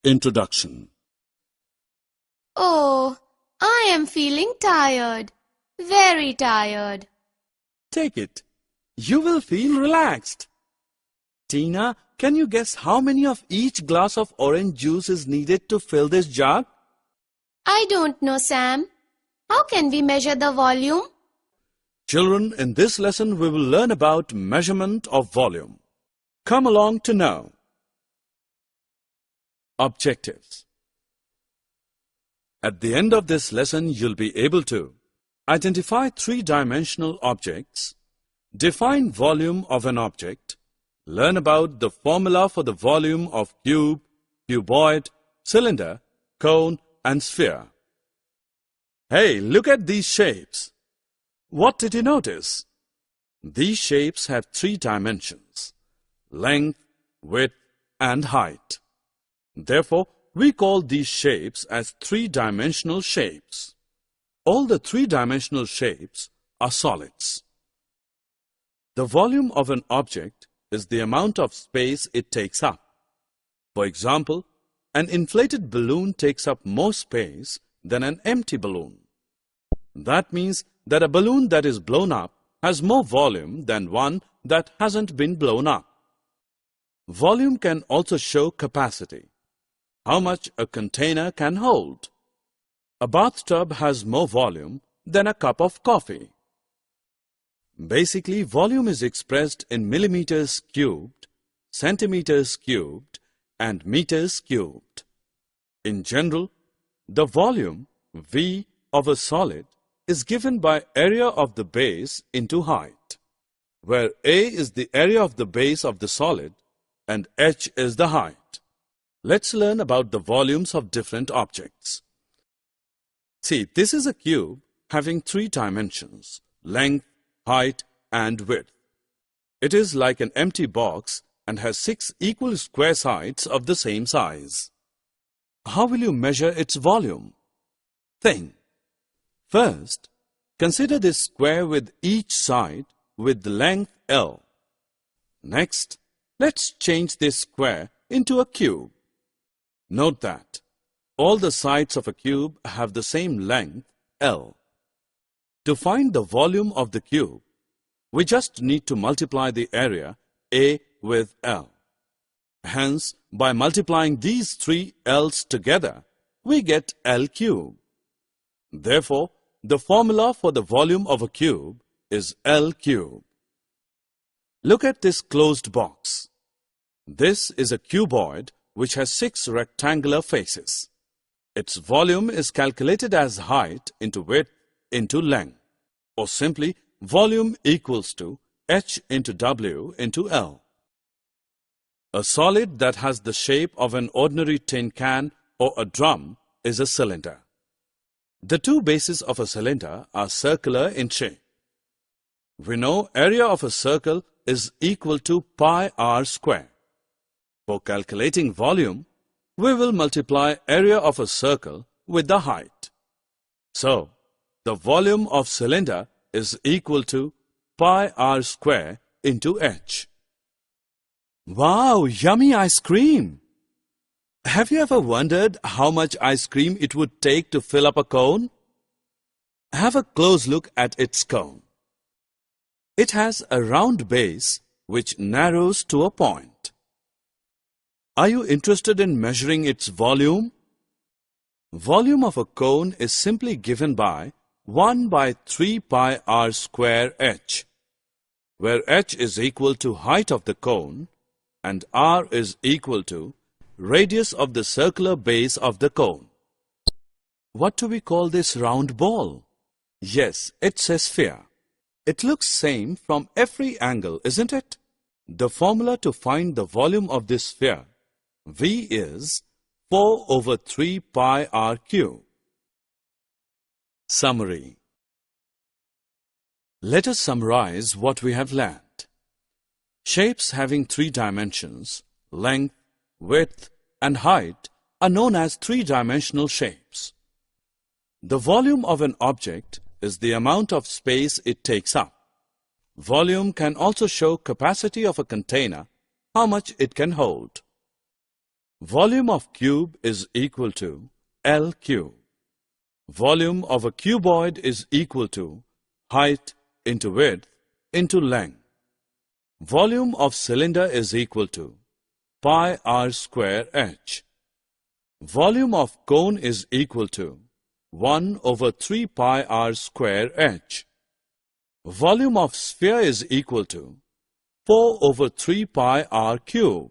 Introduction. Oh, I am feeling tired. Very tired. Take it. You will feel relaxed. Tina, can you guess how many of each glass of orange juice is needed to fill this jug? I don't know, Sam. How can we measure the volume? Children, in this lesson we will learn about measurement of volume. Come along to know. Objectives. At the end of this lesson, you'll be able to identify three-dimensional objects, define volume of an object, learn about the formula for the volume of cube, cuboid, cylinder, cone, and sphere. Hey, look at these shapes. What did you notice? These shapes have three dimensions: length, width, and height. Therefore, we call these shapes as three-dimensional shapes. All the three-dimensional shapes are solids. The volume of an object is the amount of space it takes up. For example, an inflated balloon takes up more space than an empty balloon. That means that a balloon that is blown up has more volume than one that hasn't been blown up. Volume can also show capacity, how much a container can hold. A bathtub has more volume than a cup of coffee. Basically, volume is expressed in millimeters cubed, centimeters cubed, and meters cubed. In general, the volume, V, of a solid is given by area of the base into height, where A is the area of the base of the solid and H is the height. Let's learn about the volumes of different objects. See, this is a cube having three dimensions: length, height, and width. It is like an empty box and has 6 equal square sides of the same size. How will you measure its volume? Think. First, consider this square with each side with the length L. Next, let's change this square into a cube. Note that all the sides of a cube have the same length, L. To find the volume of the cube, we just need to multiply the area, A, with L. Hence, by multiplying these three L's together, we get L cube. Therefore, the formula for the volume of a cube is L cube. Look at this closed box. This is a cuboid which has 6 rectangular faces. Its volume is calculated as height into width into length, or simply volume equals to H into W into L. A solid that has the shape of an ordinary tin can or a drum is a cylinder. The two bases of a cylinder are circular in shape. We know area of a circle is equal to pi r square. For calculating volume, we will multiply area of a circle with the height. So, the volume of cylinder is equal to pi r square into H. Wow, yummy ice cream! Have you ever wondered how much ice cream it would take to fill up a cone? Have a close look at its cone. It has a round base which narrows to a point. Are you interested in measuring its volume? Volume of a cone is simply given by 1 by 3 pi r square H, where H is equal to height of the cone and r is equal to radius of the circular base of the cone. What do we call this round ball? Yes, it's a sphere. It looks same from every angle, isn't it? The formula to find the volume of this sphere, V, is 4 over 3 pi r cube. Summary. Let us summarize what we have learned. Shapes having three dimensions, length, width, and height, are known as three-dimensional shapes. The volume of an object is the amount of space it takes up. Volume can also show capacity of a container, how much it can hold. Volume of cube is equal to L cube. Volume of a cuboid is equal to height into width into length. Volume of cylinder is equal to pi r square h. Volume of cone is equal to 1 over 3 pi r square h. Volume of sphere is equal to 4 over 3 pi r cube.